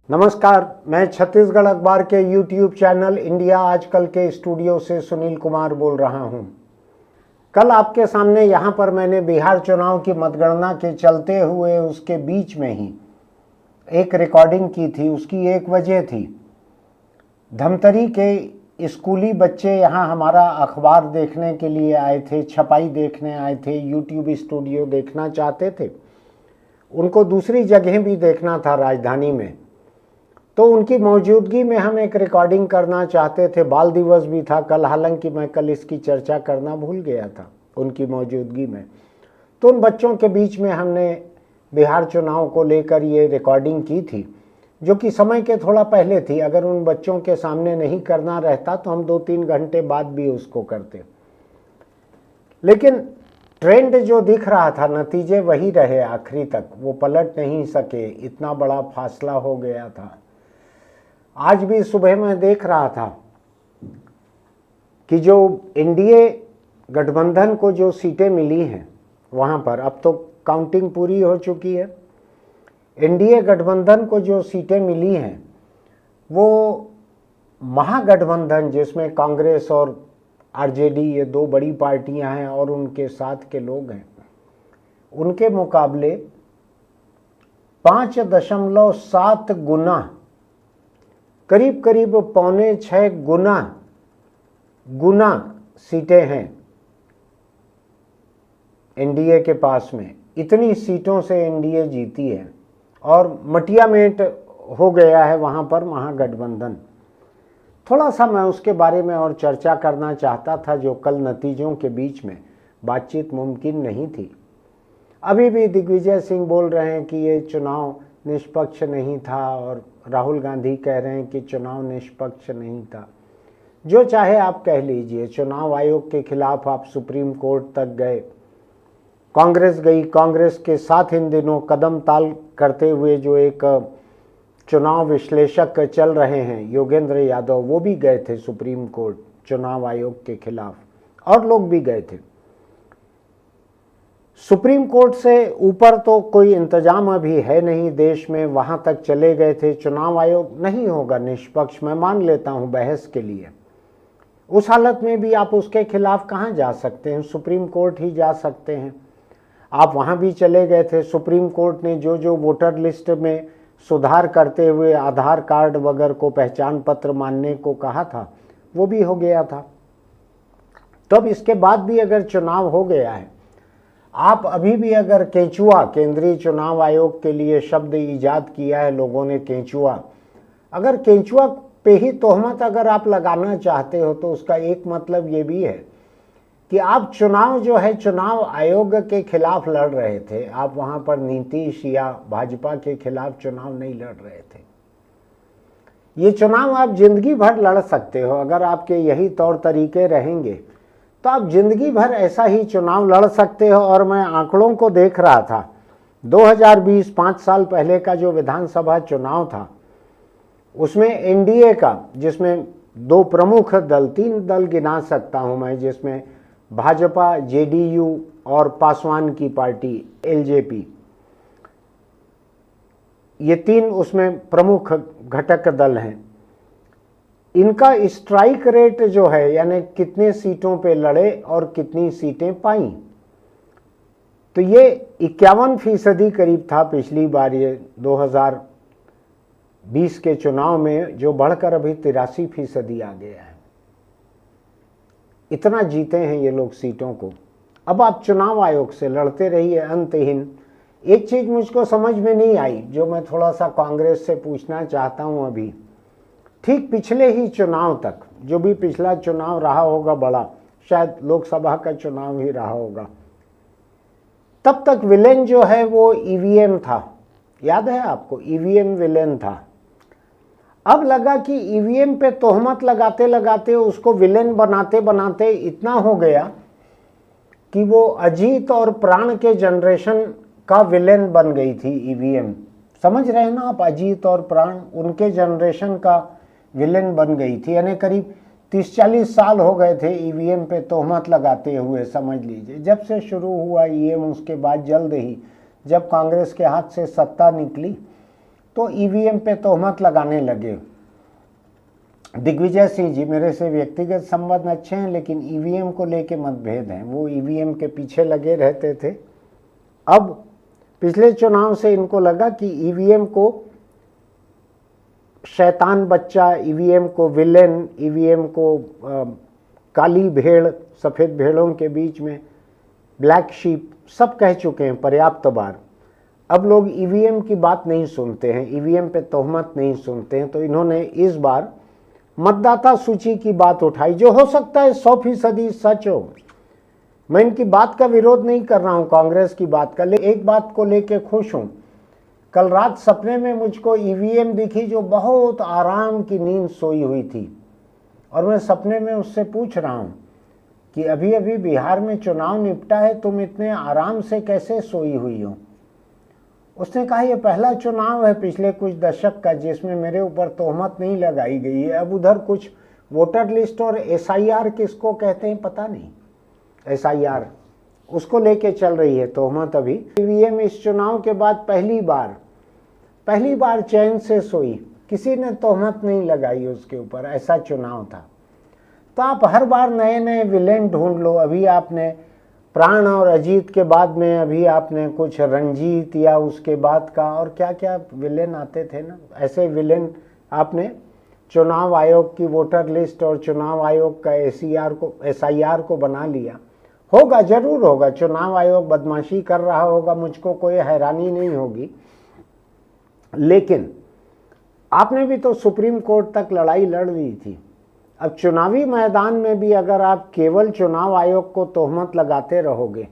नमस्कार, मैं छत्तीसगढ़ अखबार के YouTube चैनल इंडिया आजकल के स्टूडियो से सुनील कुमार बोल रहा हूं। कल आपके सामने यहां पर मैंने बिहार चुनाव की मतगणना के चलते हुए उसके बीच में ही एक रिकॉर्डिंग की थी। उसकी एक वजह थी, धमतरी के स्कूली बच्चे यहां हमारा अखबार देखने के लिए आए थे, छपाई देखने आए थे, YouTube स्टूडियो देखना चाहते थे। उनको दूसरी जगह भी देखना था राजधानी में, तो उनकी मौजूदगी में हम एक रिकॉर्डिंग करना चाहते थे। बाल दिवस भी था कल, हालांकि मैं कल इसकी चर्चा करना भूल गया था उनकी मौजूदगी में। तो उन बच्चों के बीच में हमने बिहार चुनाव को लेकर ये रिकॉर्डिंग की थी, जो कि समय के थोड़ा पहले थी। अगर उन बच्चों के सामने नहीं करना रहता तो हम 2-3 घंटे बाद भी उसको करते, लेकिन ट्रेंड जो दिख रहा था, नतीजे वही रहे आखिरी तक, वो पलट नहीं सके। इतना बड़ा फासला हो गया था। आज भी सुबह मैं देख रहा था कि जो एनडीए गठबंधन को जो सीटें मिली हैं वहाँ पर, अब तो काउंटिंग पूरी हो चुकी है, एनडीए गठबंधन को जो सीटें मिली हैं वो महागठबंधन, जिसमें कांग्रेस और आरजेडी ये दो बड़ी पार्टियां हैं और उनके साथ के लोग हैं, उनके मुकाबले 5.7 गुना, करीब करीब 5.25 गुना सीटें हैं एनडीए के पास में। इतनी सीटों से एनडीए जीती है और मटियामेट हो गया है वहाँ पर महागठबंधन। थोड़ा सा मैं उसके बारे में और चर्चा करना चाहता था, जो कल नतीजों के बीच में बातचीत मुमकिन नहीं थी। अभी भी दिग्विजय सिंह बोल रहे हैं कि ये चुनाव निष्पक्ष नहीं था और राहुल गांधी कह रहे हैं कि चुनाव निष्पक्ष नहीं था। जो चाहे आप कह लीजिए, चुनाव आयोग के खिलाफ आप सुप्रीम कोर्ट तक गए, कांग्रेस गई, कांग्रेस के साथ इन दिनों कदम ताल करते हुए जो एक चुनाव विश्लेषक चल रहे हैं योगेंद्र यादव, वो भी गए थे सुप्रीम कोर्ट चुनाव आयोग के खिलाफ, और लोग भी गए थे। सुप्रीम कोर्ट से ऊपर तो कोई इंतजाम अभी है नहीं देश में, वहां तक चले गए थे। चुनाव आयोग नहीं होगा निष्पक्ष, मैं मान लेता हूं बहस के लिए। उस हालत में भी आप उसके खिलाफ कहां जा सकते हैं? सुप्रीम कोर्ट ही जा सकते हैं। आप वहां भी चले गए थे। सुप्रीम कोर्ट ने जो जो वोटर लिस्ट में सुधार करते हुए आधार कार्ड वगैरह को पहचान पत्र मानने को कहा था, वो भी हो गया था। तब इसके बाद भी अगर चुनाव हो गया है, आप अभी भी अगर केंचुआ, केंद्रीय चुनाव आयोग के लिए शब्द इजाद किया है लोगों ने, केंचुआ, अगर केंचुआ पे ही तोहमत अगर आप लगाना चाहते हो तो उसका एक मतलब ये भी है कि आप चुनाव जो है चुनाव आयोग के खिलाफ लड़ रहे थे। आप वहां पर नीतीश या भाजपा के खिलाफ चुनाव नहीं लड़ रहे थे। ये चुनाव आप जिंदगी भर लड़ सकते हो। अगर आपके यही तौर तरीके रहेंगे तो आप जिंदगी भर ऐसा ही चुनाव लड़ सकते हो। और मैं आंकड़ों को देख रहा था, 2020, 5 साल पहले का जो विधानसभा चुनाव था, उसमें एनडीए का, जिसमें 2 प्रमुख दल, 3 दल गिना सकता हूं मैं, जिसमें भाजपा, जेडीयू और पासवान की पार्टी एलजेपी, ये 3 उसमें प्रमुख घटक दल हैं। इनका स्ट्राइक रेट जो है, यानी कितने सीटों पे लड़े और कितनी सीटें पाई, तो ये 51% करीब था पिछली बार, ये 2020 के चुनाव में, जो बढ़कर अभी 83% आ गया है। इतना जीते हैं ये लोग सीटों को। अब आप चुनाव आयोग से लड़ते रहिए अंतहीन। एक चीज मुझको समझ में नहीं आई, जो मैं थोड़ा सा कांग्रेस से पूछना चाहता हूं अभी। ठीक पिछले ही चुनाव तक, जो भी पिछला चुनाव रहा होगा बड़ा, शायद लोकसभा का चुनाव ही रहा होगा, तब तक विलेन जो है वो ईवीएम था। याद है आपको? ईवीएम विलेन था। अब लगा कि ईवीएम पे तोहमत लगाते लगाते उसको विलेन बनाते बनाते इतना हो गया कि वो अजीत और प्राण के जनरेशन का विलेन बन गई थी ईवीएम। समझ रहे हैं ना आप? अजीत और प्राण उनके जनरेशन का विलेन बन गई थी। यानी करीब 30-40 साल हो गए थे ईवीएम पे तोहमत लगाते हुए, समझ लीजिए। जब से शुरू हुआ ईवीएम, उसके बाद जल्द ही जब कांग्रेस के हाथ से सत्ता निकली तो ईवीएम पे तोहमत लगाने लगे। दिग्विजय सिंह जी, मेरे से व्यक्तिगत संबंध अच्छे हैं, लेकिन ईवीएम को लेके मतभेद हैं। वो ईवीएम के पीछे लगे रहते थे। अब पिछले चुनाव से इनको लगा कि ईवीएम को शैतान बच्चा, ईवीएम को विलेन, ईवीएम को काली भेड़, सफ़ेद भेड़ों के बीच में ब्लैक शीप, सब कह चुके हैं पर्याप्त बार। अब लोग ईवीएम की बात नहीं सुनते हैं, ईवीएम पे तोहमत नहीं सुनते हैं। तो इन्होंने इस बार मतदाता सूची की बात उठाई, जो हो सकता है 100% सच हो। मैं इनकी बात का विरोध नहीं कर रहा हूं, कांग्रेस की बात का, लेकिन एक बात को लेके खुश हूं। कल रात सपने में मुझको ईवीएम दिखी जो बहुत आराम की नींद सोई हुई थी, और मैं सपने में उससे पूछ रहा हूं कि अभी अभी बिहार में चुनाव निपटा है, तुम इतने आराम से कैसे सोई हुई हो। उसने कहा ये पहला चुनाव है पिछले कुछ दशक का जिसमें मेरे ऊपर तोहमत नहीं लगाई गई है। अब उधर कुछ वोटर लिस्ट और एसआईआर किसको कहते हैं पता नहीं, एसआईआर उसको लेके चल रही है तोहमत। अभी ईवीएम इस चुनाव के बाद पहली बार चैन से सोई, किसी ने तोहमत नहीं लगाई उसके ऊपर, ऐसा चुनाव था। तो आप हर बार नए नए विलेन ढूंढ लो। अभी आपने प्राण और अजीत के बाद में अभी आपने कुछ रंजीत या उसके बाद का और क्या क्या विलेन आते थे ना, ऐसे विलेन आपने चुनाव आयोग की वोटर लिस्ट और चुनाव आयोग का एसआईआर को बना लिया। होगा, जरूर होगा, चुनाव आयोग बदमाशी कर रहा होगा, मुझको कोई हैरानी नहीं होगी। लेकिन आपने भी तो सुप्रीम कोर्ट तक लड़ाई लड़ ली थी। अब चुनावी मैदान में भी अगर आप केवल चुनाव आयोग को तोहमत लगाते रहोगे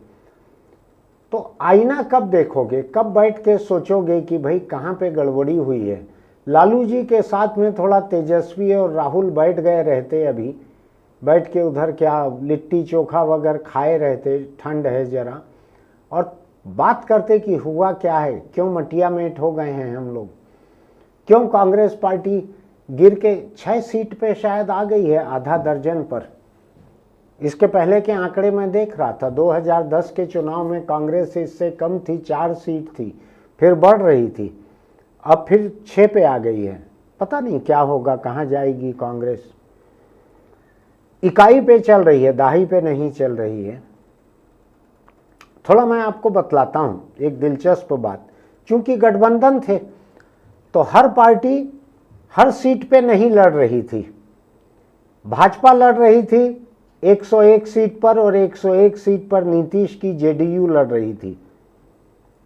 तो आईना कब देखोगे, कब बैठ के सोचोगे कि भाई कहाँ पे गड़बड़ी हुई है। लालू जी के साथ में थोड़ा तेजस्वी और राहुल बैठ गए रहते, अभी बैठ के उधर क्या लिट्टी चोखा वगैरह खाए रहते, ठंड है जरा, और बात करते कि हुआ क्या है, क्यों मटिया मेट हो गए हैं हम लोग, क्यों कांग्रेस पार्टी गिर के 6 सीट पे शायद आ गई है, आधा दर्जन पर। इसके पहले के आंकड़े में देख रहा था, 2010 के चुनाव में कांग्रेस इससे कम थी, 4 सीट थी, फिर बढ़ रही थी, अब फिर 6 पे आ गई है। पता नहीं क्या होगा, कहाँ जाएगी कांग्रेस। इकाई पे चल रही है, दाही पे नहीं चल रही है। थोड़ा मैं आपको बतलाता हूँ एक दिलचस्प बात। चूंकि गठबंधन थे तो हर पार्टी हर सीट पे नहीं लड़ रही थी। भाजपा लड़ रही थी 101 सीट पर और 101 सीट पर नीतीश की जेडीयू लड़ रही थी।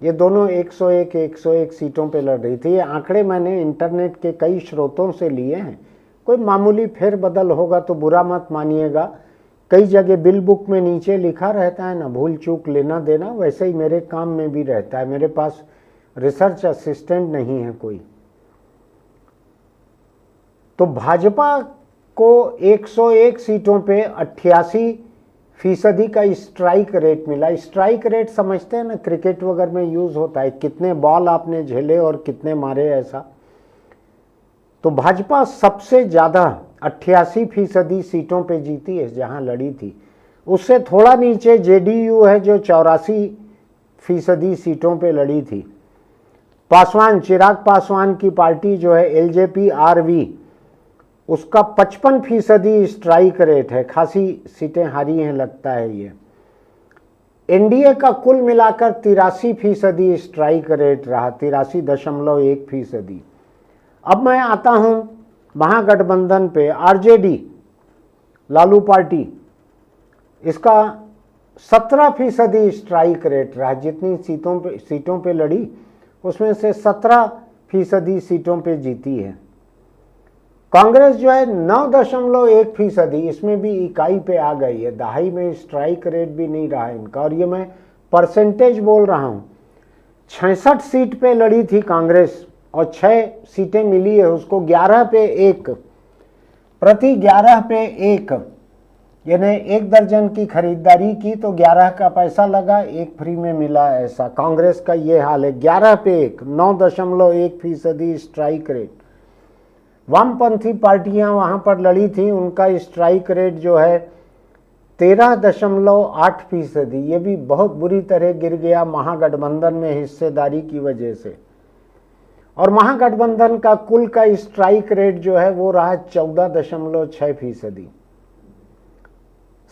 ये दोनों 101 सीटों पे लड़ रही थी। ये आंकड़े मैंने इंटरनेट के कई स्रोतों से लिए हैं। कोई मामूली फेरबदल होगा तो बुरा मत मानिएगा। कई जगह बिल बुक में नीचे लिखा रहता है ना, भूल चूक लेना देना, वैसे ही मेरे काम में भी रहता है। मेरे पास रिसर्च असिस्टेंट नहीं है कोई। तो भाजपा को 101 सीटों पे 88% का स्ट्राइक रेट मिला। स्ट्राइक रेट समझते हैं ना, क्रिकेट वगैरह में यूज होता है, कितने बॉल आपने झेले और कितने मारे, ऐसा। तो भाजपा सबसे ज्यादा 88% सीटों पे जीती है जहां लड़ी थी। उससे थोड़ा नीचे जेडीयू है जो 84% सीटों पे लड़ी थी। पासवान, चिराग पासवान की पार्टी जो है एलजेपी आरवी, उसका 55% स्ट्राइक रेट है। खासी सीटें हारी हैं लगता है ये। एनडीए का कुल मिलाकर 83% स्ट्राइक रेट रहा, 83.1%। अब मैं आता हूं महागठबंधन पे। आरजेडी, लालू पार्टी, इसका 17% स्ट्राइक रेट रहा। जितनी सीटों पे लड़ी उसमें से 17% सीटों पे जीती है। कांग्रेस जो है 9.1%, इसमें भी इकाई पे आ गई है। दहाई में स्ट्राइक रेट भी नहीं रहा इनका, और ये मैं परसेंटेज बोल रहा हूं। 66 सीट पे लड़ी थी कांग्रेस और 6 सीटें मिली है उसको, 11 पे 1, प्रति 11 पे 1, यानी 1 दर्जन की खरीदारी की तो 11 का पैसा लगा, 1 फ्री में मिला। ऐसा कांग्रेस का ये हाल है। 11 पे 1, 9.1% स्ट्राइक रेट। वामपंथी पार्टियां वहां पर लड़ी थी, उनका स्ट्राइक रेट जो है 13.8%। ये भी बहुत बुरी तरह गिर गया महागठबंधन में हिस्सेदारी की वजह से। और महागठबंधन का कुल का स्ट्राइक रेट जो है वो रहा 14.6%।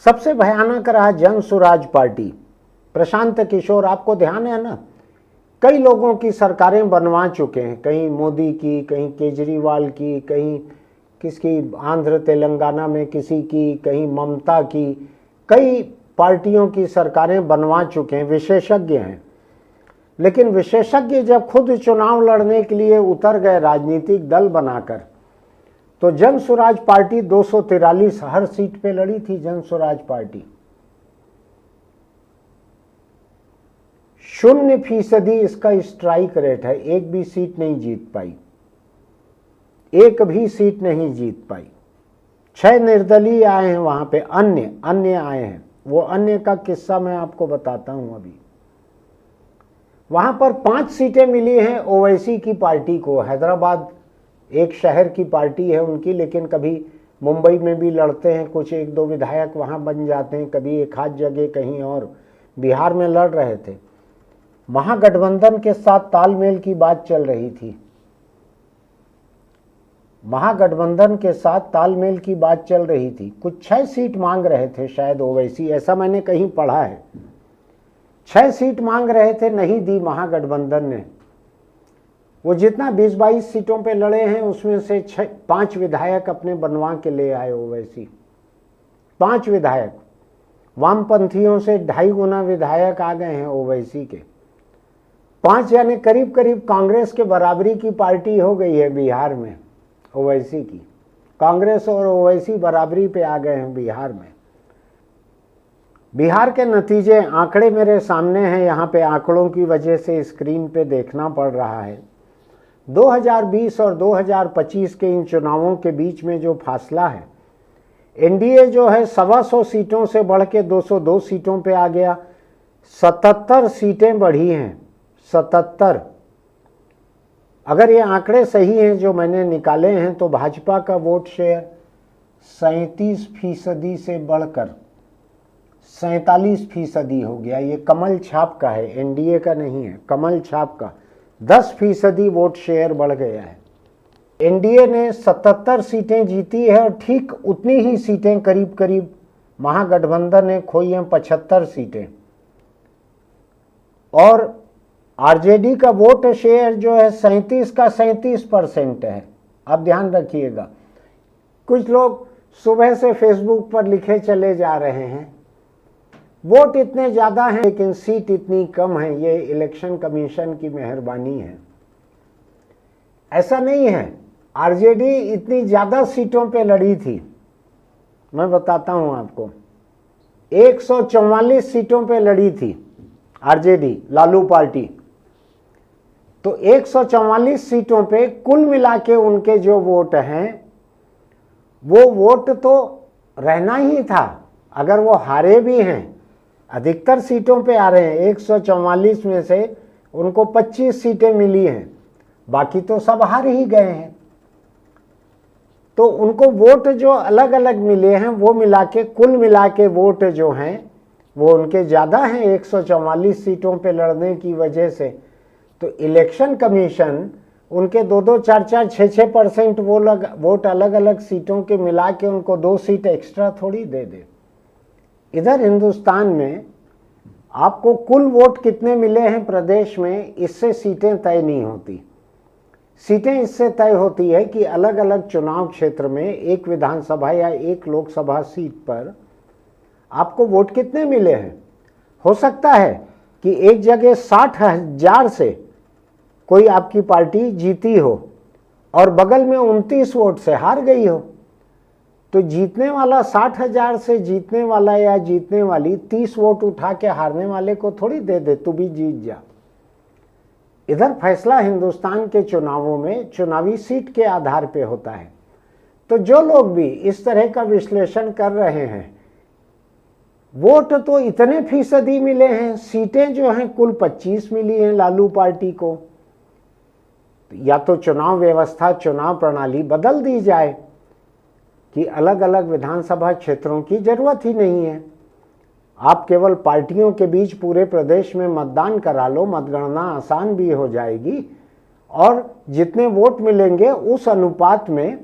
सबसे भयानक रहा जन स्वराज पार्टी। प्रशांत किशोर, आपको ध्यान है ना, कई लोगों की सरकारें बनवा चुके हैं, कहीं मोदी की, कहीं केजरीवाल की, कहीं किसकी आंध्र तेलंगाना में किसी की, कहीं ममता की, कई पार्टियों की सरकारें बनवा चुके हैं, विशेषज्ञ हैं। लेकिन विशेषज्ञ जब खुद चुनाव लड़ने के लिए उतर गए राजनीतिक दल बनाकर, तो जन स्वराज पार्टी 243 हर सीट पे लड़ी थी। जन स्वराज पार्टी 0% इसका स्ट्राइक रेट है, एक भी सीट नहीं जीत पाई, एक भी सीट नहीं जीत पाई। 6 निर्दलीय आए हैं वहां पे, अन्य आए हैं। वो अन्य का किस्सा मैं आपको बताता हूं अभी। वहां पर 5 सीटें मिली हैं ओवैसी की पार्टी को। हैदराबाद एक शहर की पार्टी है उनकी, लेकिन कभी मुंबई में भी लड़ते हैं, कुछ 1-2 विधायक वहां बन जाते हैं, कभी एक आध जगह कहीं और। बिहार में लड़ रहे थे। महागठबंधन के साथ तालमेल की बात चल रही थी, महागठबंधन के साथ तालमेल की बात चल रही थी। कुछ 6 सीट मांग रहे थे शायद ओवैसी, ऐसा मैंने कहीं पढ़ा है। 6 सीट मांग रहे थे, नहीं दी महागठबंधन ने। वो जितना 20-22 सीटों पे लड़े हैं उसमें से 5 विधायक अपने बनवा के ले आए ओवैसी। 5 विधायक, वामपंथियों से 2.5 गुना विधायक आ गए हैं ओवैसी के। 5 यानी करीब करीब कांग्रेस के बराबरी की पार्टी हो गई है बिहार में ओवैसी की। कांग्रेस और ओवैसी बराबरी पे आ गए हैं बिहार में। बिहार के नतीजे, आंकड़े मेरे सामने हैं, यहाँ पे आंकड़ों की वजह से स्क्रीन पे देखना पड़ रहा है। 2020 और 2025 के इन चुनावों के बीच में जो फासला है, एनडीए जो है 125 सीटों से बढ़ के 202 सीटों पे आ गया। 77 सीटें बढ़ी हैं, 77। अगर ये आंकड़े सही हैं जो मैंने निकाले हैं तो भाजपा का वोट शेयर 37% से बढ़कर 47% हो गया। ये कमल छाप का है, एनडीए का नहीं है, कमल छाप का। 10% वोट शेयर बढ़ गया है। एनडीए ने 77 सीटें जीती है और ठीक उतनी ही सीटें करीब करीब महागठबंधन ने खोई हैं, 75 सीटें। और आरजेडी का वोट शेयर जो है 37 का 37% है। अब ध्यान रखिएगा, कुछ लोग सुबह से फेसबुक पर लिखे चले जा रहे हैं वोट इतने ज्यादा हैं लेकिन सीट इतनी कम है, ये इलेक्शन कमीशन की मेहरबानी है। ऐसा नहीं है, आरजेडी इतनी ज्यादा सीटों पे लड़ी थी। मैं बताता हूं आपको, 144 सीटों पे लड़ी थी आरजेडी, लालू पार्टी। तो 144 सीटों पे कुल मिला के उनके जो वोट हैं, वो वोट तो रहना ही था। अगर वो हारे भी हैं, अधिकतर सीटों पे आ रहे हैं, 144 में से उनको 25 सीटें मिली हैं, बाकी तो सब हार ही गए हैं। तो उनको वोट जो अलग अलग मिले हैं वो मिला के, कुल मिला के वोट जो हैं वो उनके ज़्यादा हैं 144 सीटों पे लड़ने की वजह से। तो इलेक्शन कमीशन उनके 2-2, 4-4, 6-6% वोट अलग अलग सीटों के मिला के उनको 2 सीट एक्स्ट्रा थोड़ी दे दे। इधर हिंदुस्तान में आपको कुल वोट कितने मिले हैं प्रदेश में, इससे सीटें तय नहीं होती। सीटें इससे तय होती है कि अलग अलग चुनाव क्षेत्र में एक विधानसभा या एक लोकसभा सीट पर आपको वोट कितने मिले हैं। हो सकता है कि एक जगह 60,000 से कोई आपकी पार्टी जीती हो और बगल में 29 वोट से हार गई हो, तो जीतने वाला 60,000 से जीतने वाला या जीतने वाली 30 वोट उठा के हारने वाले को थोड़ी दे दे, तू भी जीत जा। इधर फैसला हिंदुस्तान के चुनावों में चुनावी सीट के आधार पे होता है। तो जो लोग भी इस तरह का विश्लेषण कर रहे हैं, वोट तो इतने फीसदी मिले हैं, सीटें जो हैं कुल 25 मिली हैं लालू पार्टी को। या तो चुनाव व्यवस्था, चुनाव प्रणाली बदल दी जाए कि अलग अलग विधानसभा क्षेत्रों की जरूरत ही नहीं है। आप केवल पार्टियों के बीच पूरे प्रदेश में मतदान करा लो, मतगणना आसान भी हो जाएगी और जितने वोट मिलेंगे उस अनुपात में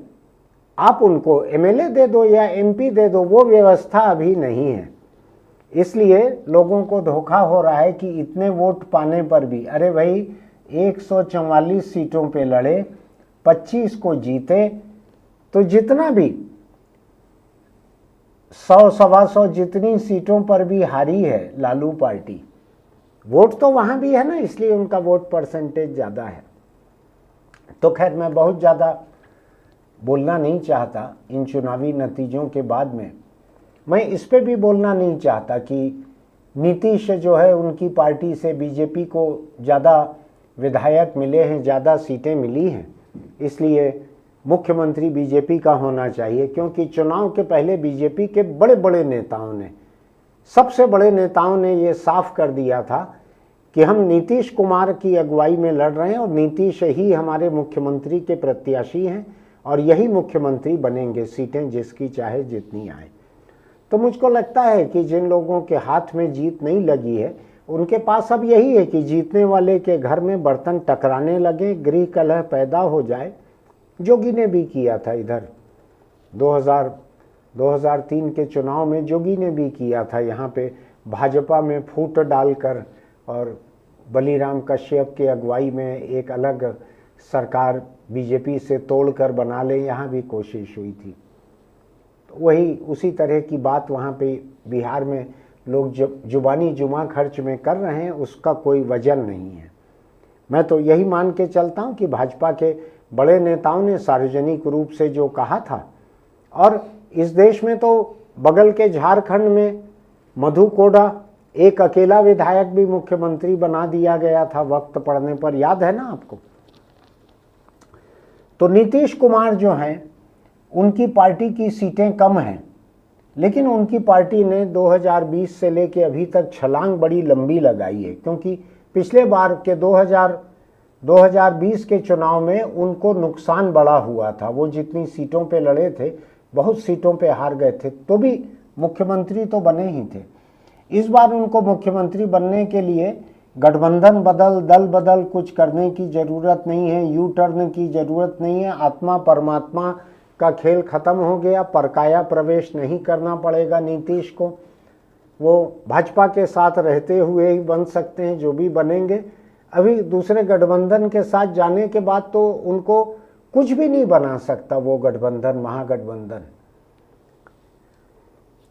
आप उनको एमएलए दे दो या एमपी दे दो। वो व्यवस्था अभी नहीं है, इसलिए लोगों को धोखा हो रहा है कि इतने वोट पाने पर भी, अरे भाई 144 सीटों पे लड़े, 25 को जीते, तो जितना भी 100-125 जितनी सीटों पर भी हारी है लालू पार्टी, वोट तो वहां भी है ना, इसलिए उनका वोट परसेंटेज ज़्यादा है। तो खैर मैं बहुत ज़्यादा बोलना नहीं चाहता इन चुनावी नतीजों के बाद में। मैं इस पे भी बोलना नहीं चाहता कि नीतीश जो है उनकी पार्टी से बीजेपी को ज़्यादा विधायक मिले हैं, ज़्यादा सीटें मिली हैं, इसलिए मुख्यमंत्री बीजेपी का होना चाहिए। क्योंकि चुनाव के पहले बीजेपी के बड़े बड़े नेताओं ने, सबसे बड़े नेताओं ने ये साफ कर दिया था कि हम नीतीश कुमार की अगुवाई में लड़ रहे हैं और नीतीश ही हमारे मुख्यमंत्री के प्रत्याशी हैं और यही मुख्यमंत्री बनेंगे, सीटें जिसकी चाहे जितनी आए। तो मुझको लगता है कि जिन लोगों के हाथ में जीत नहीं लगी है उनके पास अब यही है कि जीतने वाले के घर में बर्तन टकराने लगे, गृह कलह पैदा हो जाए। जोगी ने भी किया था, इधर 2003 के चुनाव में जोगी ने भी किया था, यहाँ पे भाजपा में फूट डालकर और बलीराम कश्यप के अगुवाई में एक अलग सरकार बीजेपी से तोड़कर बना ले, यहाँ भी कोशिश हुई थी। तो वही उसी तरह की बात वहाँ पे बिहार में लोग जुबानी जुमा खर्च में कर रहे हैं, उसका कोई वजन नहीं है। मैं तो यही मान के चलता हूँ कि भाजपा के बड़े नेताओं ने सार्वजनिक रूप से जो कहा था, और इस देश में तो बगल के झारखंड में मधु कोड़ा एक अकेला विधायक भी मुख्यमंत्री बना दिया गया था वक्त पड़ने पर, याद है ना आपको। तो नीतीश कुमार जो हैं उनकी पार्टी की सीटें कम हैं, लेकिन उनकी पार्टी ने 2020 से लेके अभी तक छलांग बड़ी लंबी लगाई है। क्योंकि पिछले बार के 2020 के चुनाव में उनको नुकसान बड़ा हुआ था, वो जितनी सीटों पे लड़े थे बहुत सीटों पे हार गए थे, तो भी मुख्यमंत्री तो बने ही थे। इस बार उनको मुख्यमंत्री बनने के लिए गठबंधन बदल, दल बदल कुछ करने की ज़रूरत नहीं है, यू टर्न की ज़रूरत नहीं है। आत्मा परमात्मा का खेल खत्म हो गया, परकाया प्रवेश नहीं करना पड़ेगा नीतीश को। वो भाजपा के साथ रहते हुए ही बन सकते हैं जो भी बनेंगे। अभी दूसरे गठबंधन के साथ जाने के बाद तो उनको कुछ भी नहीं बना सकता वो गठबंधन, महागठबंधन।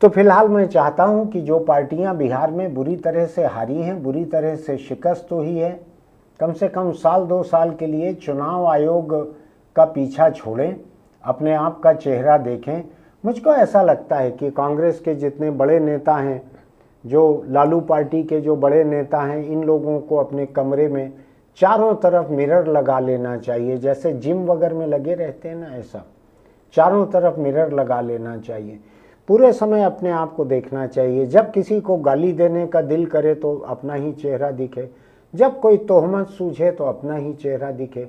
तो फिलहाल मैं चाहता हूं कि जो पार्टियां बिहार में बुरी तरह से हारी हैं, बुरी तरह से शिकस्त हुई है, कम से कम साल 2 साल के लिए चुनाव आयोग का पीछा छोड़ें, अपने आप का चेहरा देखें। मुझको ऐसा लगता है कि कांग्रेस के जितने बड़े नेता हैं, जो लालू पार्टी के जो बड़े नेता हैं, इन लोगों को अपने कमरे में चारों तरफ मिरर लगा लेना चाहिए, जैसे जिम वगैरह में लगे रहते हैं ना, ऐसा चारों तरफ मिरर लगा लेना चाहिए। पूरे समय अपने आप को देखना चाहिए। जब किसी को गाली देने का दिल करे तो अपना ही चेहरा दिखे, जब कोई तोहमत सूझे तो अपना ही चेहरा दिखे।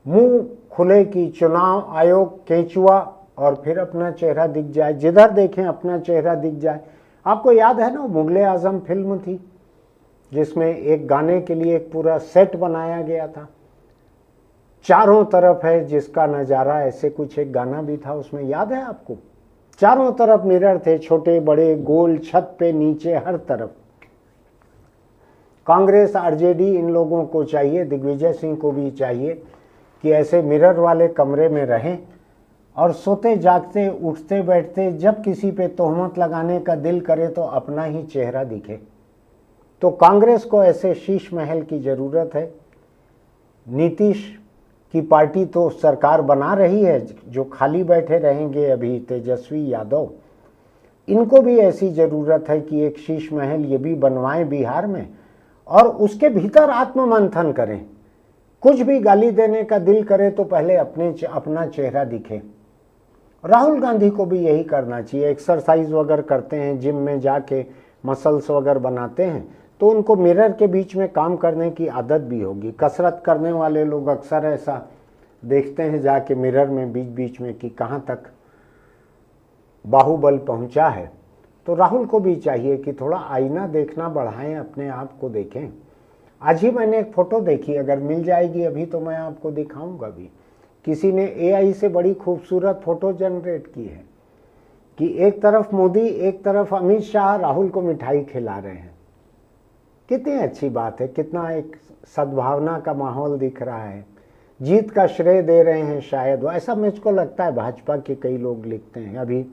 मुंह खुले कि चुनाव आयोग केंचुआ और फिर अपना चेहरा दिख जाए, जिधर देखें अपना चेहरा दिख जाए। आपको याद है ना, मुगले आजम फिल्म थी जिसमें एक गाने के लिए एक पूरा सेट बनाया गया था, चारों तरफ है जिसका नज़ारा, ऐसे कुछ एक गाना भी था उसमें, याद है आपको। चारों तरफ मिरर थे, छोटे बड़े, गोल, छत पे, नीचे, हर तरफ। कांग्रेस, आरजेडी, इन लोगों को चाहिए, दिग्विजय सिंह को भी चाहिए कि ऐसे मिरर वाले कमरे में रहें और सोते जागते, उठते बैठते जब किसी पे तोहमत लगाने का दिल करे तो अपना ही चेहरा दिखे। तो कांग्रेस को ऐसे शीश महल की ज़रूरत है। नीतीश की पार्टी तो सरकार बना रही है, जो खाली बैठे रहेंगे अभी तेजस्वी यादव, इनको भी ऐसी ज़रूरत है कि एक शीश महल ये भी बनवाएं बिहार में और उसके भीतर आत्ममंथन करें। कुछ भी गाली देने का दिल करे तो पहले अपना चेहरा दिखे। राहुल गांधी को भी यही करना चाहिए। एक्सरसाइज वगैरह करते हैं, जिम में जाके मसल्स वगैरह बनाते हैं, तो उनको मिरर के बीच में काम करने की आदत भी होगी। कसरत करने वाले लोग अक्सर ऐसा देखते हैं जाके मिरर में बीच बीच में कि कहाँ तक बाहुबल पहुँचा है। तो राहुल को भी चाहिए कि थोड़ा आईना देखना बढ़ाएं, अपने आप को देखें। आज ही मैंने एक फ़ोटो देखी, अगर मिल जाएगी अभी तो मैं आपको दिखाऊंगा भी। किसी ने AI से बड़ी खूबसूरत फ़ोटो जनरेट की है कि एक तरफ मोदी, एक तरफ अमित शाह राहुल को मिठाई खिला रहे हैं। कितनी अच्छी बात है, कितना एक सद्भावना का माहौल दिख रहा है। जीत का श्रेय दे रहे हैं शायद वो, ऐसा मुझको लगता है। भाजपा के कई लोग लिखते हैं, अभी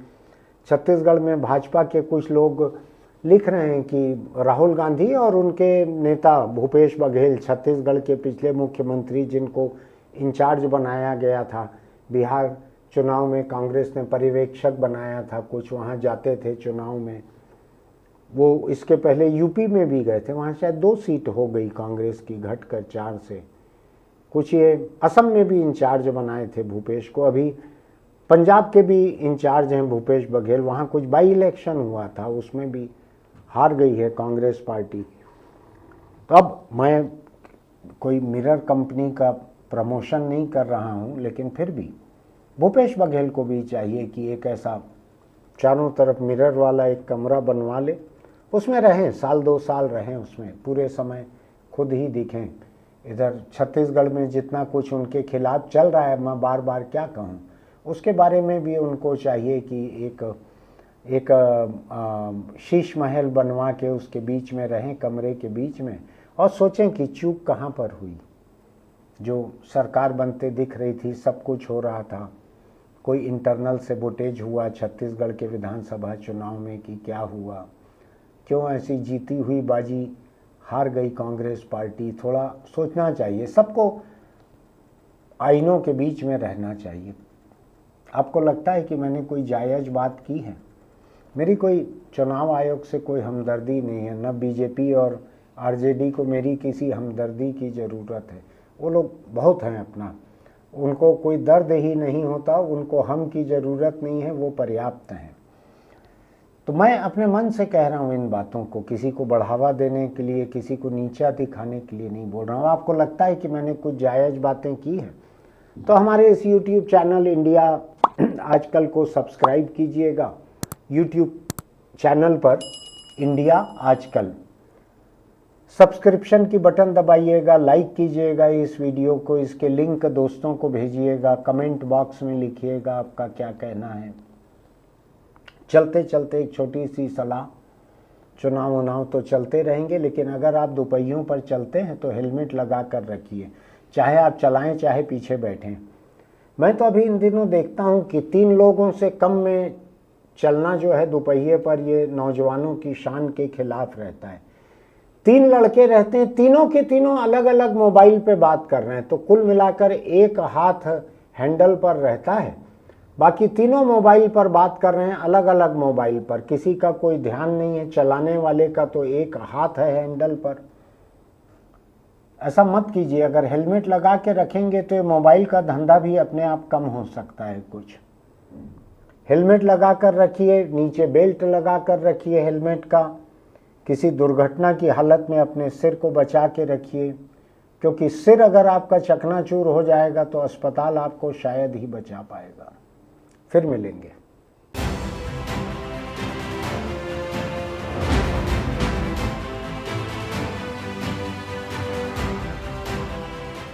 छत्तीसगढ़ में भाजपा के कुछ लोग लिख रहे हैं कि राहुल गांधी और उनके नेता भूपेश बघेल, छत्तीसगढ़ के पिछले मुख्यमंत्री जिनको इंचार्ज बनाया गया था, बिहार चुनाव में कांग्रेस ने पर्यवेक्षक बनाया था, कुछ वहाँ जाते थे चुनाव में। वो इसके पहले यूपी में भी गए थे, वहाँ शायद 2 सीट हो गई कांग्रेस की घटकर 4 से। कुछ ये असम में भी इंचार्ज बनाए थे भूपेश को, अभी पंजाब के भी इंचार्ज हैं भूपेश बघेल। वहाँ कुछ बाई इलेक्शन हुआ था, उसमें भी हार गई है कांग्रेस पार्टी। तो अब मैं कोई मिरर कंपनी का प्रमोशन नहीं कर रहा हूँ, लेकिन फिर भी भूपेश बघेल को भी चाहिए कि एक ऐसा चारों तरफ मिरर वाला एक कमरा बनवा ले, उसमें रहें, 1-2 साल रहें, उसमें पूरे समय खुद ही दिखें। इधर छत्तीसगढ़ में जितना कुछ उनके खिलाफ चल रहा है, मैं बार बार क्या कहूँ, उसके बारे में भी उनको चाहिए कि एक शीश महल बनवा के उसके बीच में रहें, कमरे के बीच में, और सोचें कि चूक कहाँ पर हुई। जो सरकार बनते दिख रही थी, सब कुछ हो रहा था, कोई इंटरनल सैबोटेज हुआ छत्तीसगढ़ के विधानसभा चुनाव में कि क्या हुआ, क्यों ऐसी जीती हुई बाजी हार गई कांग्रेस पार्टी। थोड़ा सोचना चाहिए, सबको आईनों के बीच में रहना चाहिए। आपको लगता है कि मैंने कोई जायज़ बात की है? मेरी कोई चुनाव आयोग से कोई हमदर्दी नहीं है, न बीजेपी और आरजेडी को मेरी किसी हमदर्दी की ज़रूरत है। वो लोग बहुत हैं अपना, उनको कोई दर्द ही नहीं होता, उनको हम की ज़रूरत नहीं है, वो पर्याप्त हैं। तो मैं अपने मन से कह रहा हूँ इन बातों को, किसी को बढ़ावा देने के लिए, किसी को नीचा दिखाने के लिए नहीं बोल रहा हूँ। आपको लगता है कि मैंने कुछ जायज़ बातें की हैं तो हमारे इस YouTube चैनल इंडिया आजकल को सब्सक्राइब कीजिएगा। YouTube चैनल पर इंडिया आजकल सब्सक्रिप्शन की बटन दबाइएगा, लाइक कीजिएगा इस वीडियो को, इसके लिंक दोस्तों को भेजिएगा, कमेंट बॉक्स में लिखिएगा आपका क्या कहना है। चलते चलते एक छोटी सी सलाह, चुनाव तो चलते रहेंगे, लेकिन अगर आप दोपहियों पर चलते हैं तो हेलमेट लगा कर रखिए, चाहे आप चलाएं चाहे पीछे बैठें। मैं तो अभी इन दिनों देखता हूं कि 3 लोगों से कम में चलना जो है दोपहिए पर, ये नौजवानों की शान के खिलाफ रहता है। 3 लड़के रहते हैं, तीनों के तीनों अलग अलग मोबाइल पे बात कर रहे हैं, तो कुल मिलाकर एक हाथ हैंडल पर रहता है, बाकी तीनों मोबाइल पर बात कर रहे हैं, अलग अलग मोबाइल पर, किसी का कोई ध्यान नहीं है। चलाने वाले का तो एक हाथ है हैंडल पर। ऐसा मत कीजिए, अगर हेलमेट लगा के रखेंगे तो ये मोबाइल का धंधा भी अपने आप कम हो सकता है कुछ। हेलमेट लगा कर रखिए, नीचे बेल्ट लगा कर रखिए हेलमेट का, किसी दुर्घटना की हालत में अपने सिर को बचा के रखिए, क्योंकि सिर अगर आपका चकनाचूर हो जाएगा तो अस्पताल आपको शायद ही बचा पाएगा। फिर मिलेंगे।